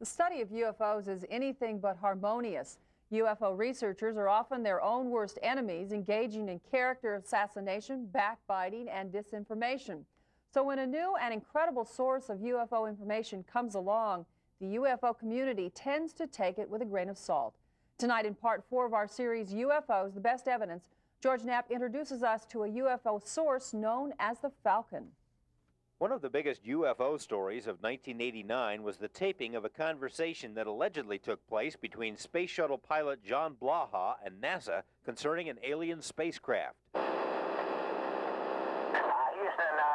The study of UFOs is anything but harmonious. UFO researchers are often their own worst enemies, engaging in character assassination, backbiting, and disinformation. So when a new and incredible source of UFO information comes along, the UFO community tends to take it with a grain of salt. Tonight in part 4 of our series, UFOs, the Best Evidence, George Knapp introduces us to a UFO source known as the Falcon. One of the biggest UFO stories of 1989 was the taping of a conversation that allegedly took place between Space Shuttle pilot John Blaha and NASA concerning an alien spacecraft. Houston,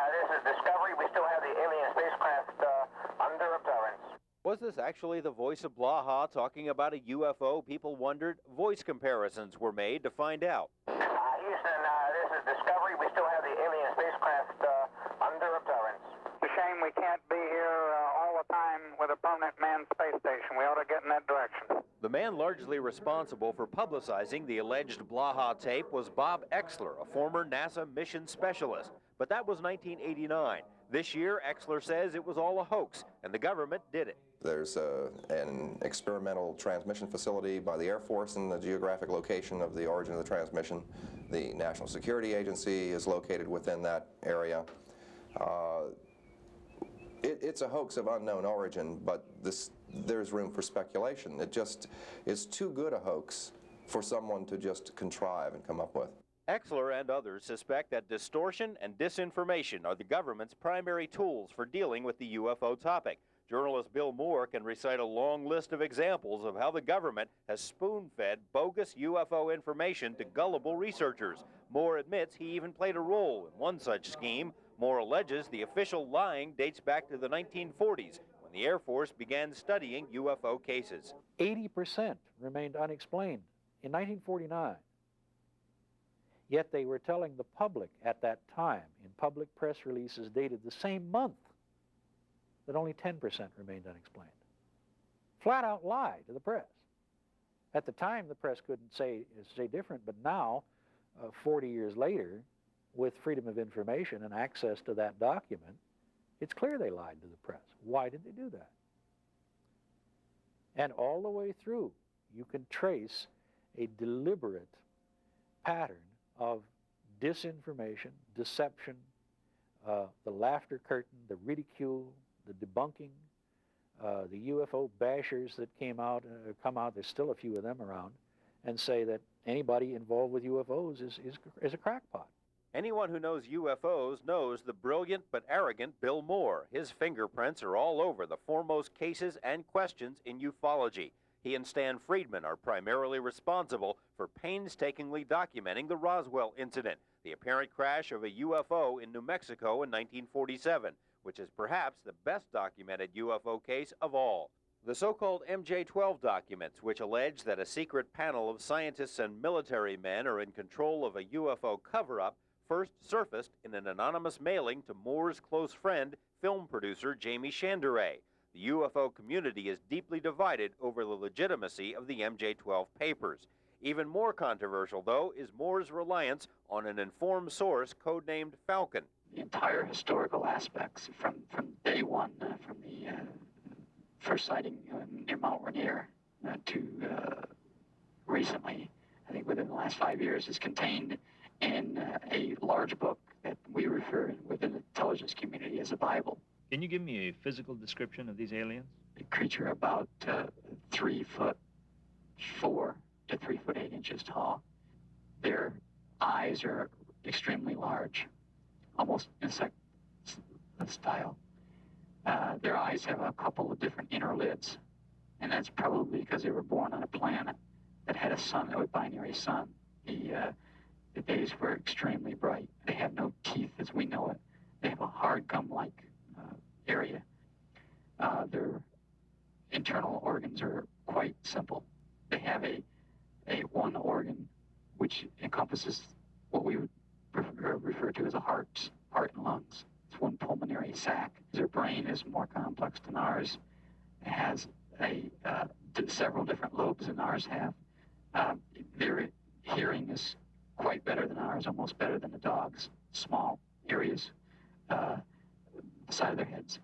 this is Discovery. We still have the alien spacecraft under observance. Was this actually the voice of Blaha talking about a UFO? People wondered. Voice comparisons were made to find out. Houston, this is Discovery. We still have the alien spacecraft under observance. It's a shame we can't be here all the time with a permanent manned space station. We ought to get in that direction. The man largely responsible for publicizing the alleged Blaha tape was Bob Exler, a former NASA mission specialist. But that was 1989. This year, Exler says it was all a hoax, and the government did it. There's an experimental transmission facility by the Air Force in the geographic location of the origin of the transmission. The National Security Agency is located within that area. It's a hoax of unknown origin, but there's room for speculation. It just is too good a hoax for someone to just contrive and come up with. Exler and others suspect that distortion and disinformation are the government's primary tools for dealing with the UFO topic. Journalist Bill Moore can recite a long list of examples of how the government has spoon-fed bogus UFO information to gullible researchers. Moore admits he even played a role in one such scheme. Moore alleges the official lying dates back to the 1940s, when the Air Force began studying UFO cases. 80% remained unexplained in 1949. Yet they were telling the public at that time, in public press releases dated the same month, that only 10% remained unexplained. Flat out lie to the press. At the time, the press couldn't say different, but now, 40 years later, with freedom of information and access to that document, it's clear they lied to the press. Why did they do that? And all the way through, you can trace a deliberate pattern of disinformation, deception, the laughter curtain, the ridicule, the debunking, the UFO bashers that come out, there's still a few of them around, and say that anybody involved with UFOs is a crackpot. Anyone who knows UFOs knows the brilliant but arrogant Bill Moore. His fingerprints are all over the foremost cases and questions in ufology. He and Stan Friedman are primarily responsible for painstakingly documenting the Roswell incident, the apparent crash of a UFO in New Mexico in 1947, which is perhaps the best documented UFO case of all. The so-called MJ-12 documents, which allege that a secret panel of scientists and military men are in control of a UFO cover-up, first surfaced in an anonymous mailing to Moore's close friend, film producer Jamie Chanderay. The UFO community is deeply divided over the legitimacy of the MJ-12 papers. Even more controversial, though, is Moore's reliance on an informed source codenamed Falcon. The entire historical aspects from day one, from the first sighting near Mount Rainier to recently, I think within the last 5 years, is contained in a large book that we refer within the intelligence community as a Bible. Can you give me a physical description of these aliens? A creature about 3'4" to 3'8" tall. Their eyes are extremely large, almost insect style. Their eyes have a couple of different inner lids, and that's probably because they were born on a planet that had a sun, a binary sun. The days were extremely bright. They have no teeth as we know it. They have a hard gum-like area. Their internal organs are quite simple. They have a one organ which encompasses what we would refer to as a heart and lungs. It's one pulmonary sac. Their brain is more complex than ours. It has several different lobes than ours have. Their hearing is quite better than ours, almost better than the dogs. Small areas the side of their heads.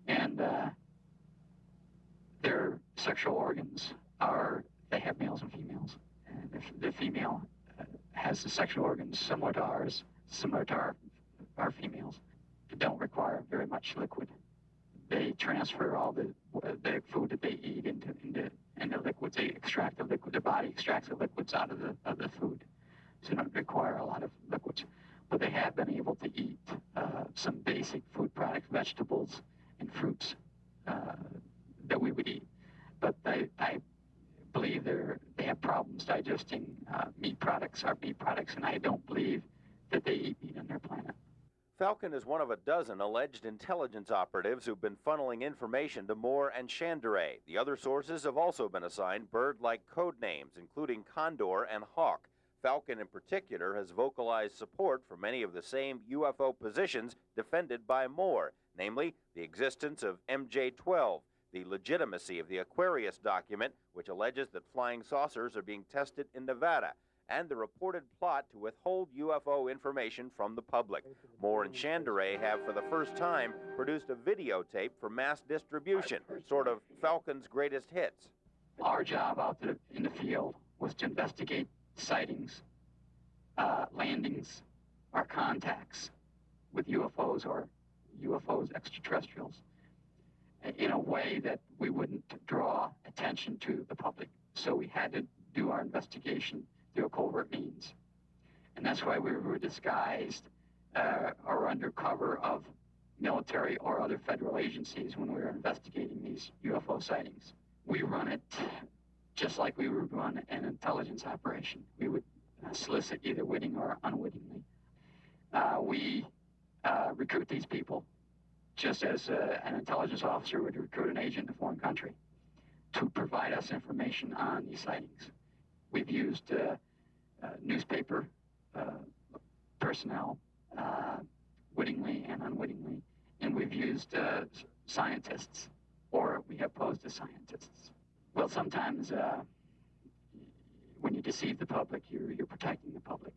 And sexual organs they have males and females. And if the female has the sexual organs similar to ours, similar to our females, they don't require very much liquid. They transfer all the food that they eat into liquids. They extract the liquid. Their body extracts the liquids out of the food, so they don't require a lot of liquids. But they have been able to eat some basic food products, vegetables and fruits that we would eat. But I believe they have problems digesting our meat products, and I don't believe that they eat meat on their planet. Falcon is one of a dozen alleged intelligence operatives who've been funneling information to Moore and Chandray. The other sources have also been assigned bird-like code names, including Condor and Hawk. Falcon in particular has vocalized support for many of the same UFO positions defended by Moore, namely the existence of MJ-12, the legitimacy of the Aquarius document, which alleges that flying saucers are being tested in Nevada, and the reported plot to withhold UFO information from the public. Moore and Chandray have, for the first time, produced a videotape for mass distribution, sort of Falcon's greatest hits. Our job out there in the field was to investigate sightings, landings, or contacts with UFOs or UFOs extraterrestrials in a way that we wouldn't draw attention to the public. So we had to do our investigation through covert means. And that's why we were disguised or under cover of military or other federal agencies when we were investigating these UFO sightings. We run it just like we would run an intelligence operation. We would solicit either witting or unwittingly. We recruit these people just as an intelligence officer would recruit an agent in a foreign country to provide us information on these sightings. We've used newspaper personnel, wittingly and unwittingly, and we've used scientists, or we have posed as scientists. Well, sometimes when you deceive the public, you're protecting the public.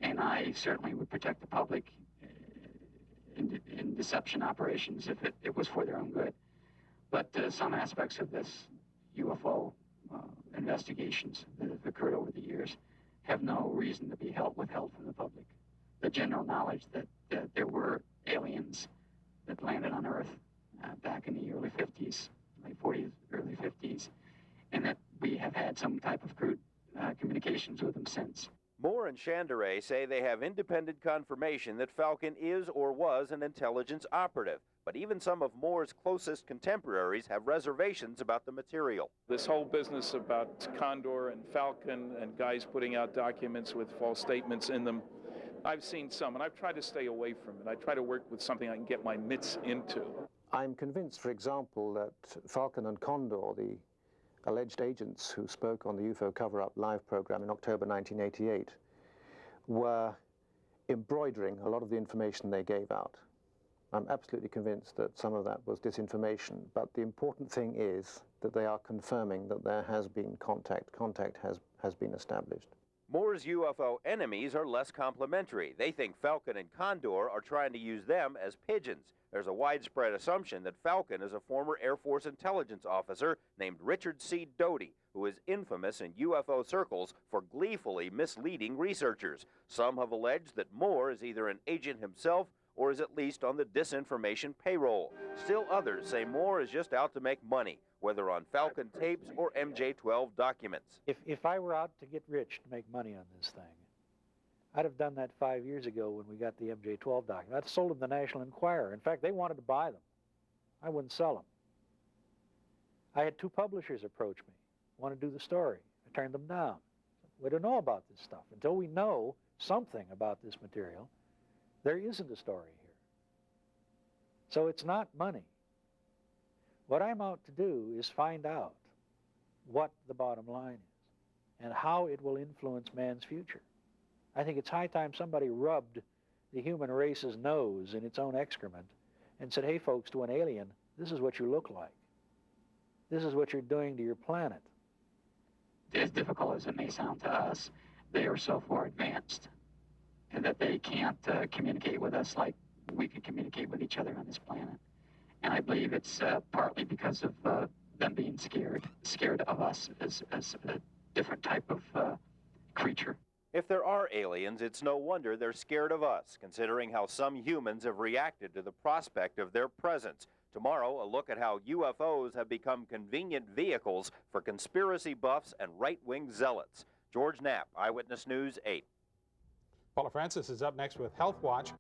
And I certainly would protect the public in deception operations if it was for their own good. But some aspects of this UFO investigations that have occurred over the years have no reason to be withheld from the public. The general knowledge that there were aliens that landed on Earth back in the early 50s, late 40s, early 50s, and that we have had some type of crude communications with them since. Moore and Chandray say they have independent confirmation that Falcon is or was an intelligence operative, but even some of Moore's closest contemporaries have reservations about the material. This whole business about Condor and Falcon and guys putting out documents with false statements in them, I've seen some, and I've tried to stay away from it. I try to work with something I can get my mitts into. I'm convinced, for example, that Falcon and Condor, the alleged agents who spoke on the UFO Cover-Up live program in October 1988, were embroidering a lot of the information they gave out. I'm absolutely convinced that some of that was disinformation, but the important thing is that they are confirming that there has been contact. Contact has been established. Moore's UFO enemies are less complimentary. They think Falcon and Condor are trying to use them as pigeons. There's a widespread assumption that Falcon is a former Air Force intelligence officer named Richard C. Doty, who is infamous in UFO circles for gleefully misleading researchers. Some have alleged that Moore is either an agent himself or is at least on the disinformation payroll. Still others say Moore is just out to make money, whether on Falcon tapes or MJ-12 documents. If I were out to get rich to make money on this thing, I'd have done that 5 years ago when we got the MJ-12 document. I'd sold them the National Enquirer. In fact, they wanted to buy them. I wouldn't sell them. I had 2 publishers approach me, want to do the story. I turned them down. We don't know about this stuff. Until we know something about this material, there isn't a story here. So it's not money. What I'm out to do is find out what the bottom line is and how it will influence man's future. I think it's high time somebody rubbed the human race's nose in its own excrement and said, hey folks, to an alien, this is what you look like. This is what you're doing to your planet. As difficult as it may sound to us, they are so far advanced and that they can't communicate with us like we can communicate with each other on this planet. And I believe it's partly because of them being scared of us as a different type of creature. If there are aliens, it's no wonder they're scared of us, considering how some humans have reacted to the prospect of their presence. Tomorrow, a look at how UFOs have become convenient vehicles for conspiracy buffs and right-wing zealots. George Knapp, Eyewitness News 8. Paula Francis is up next with Health Watch.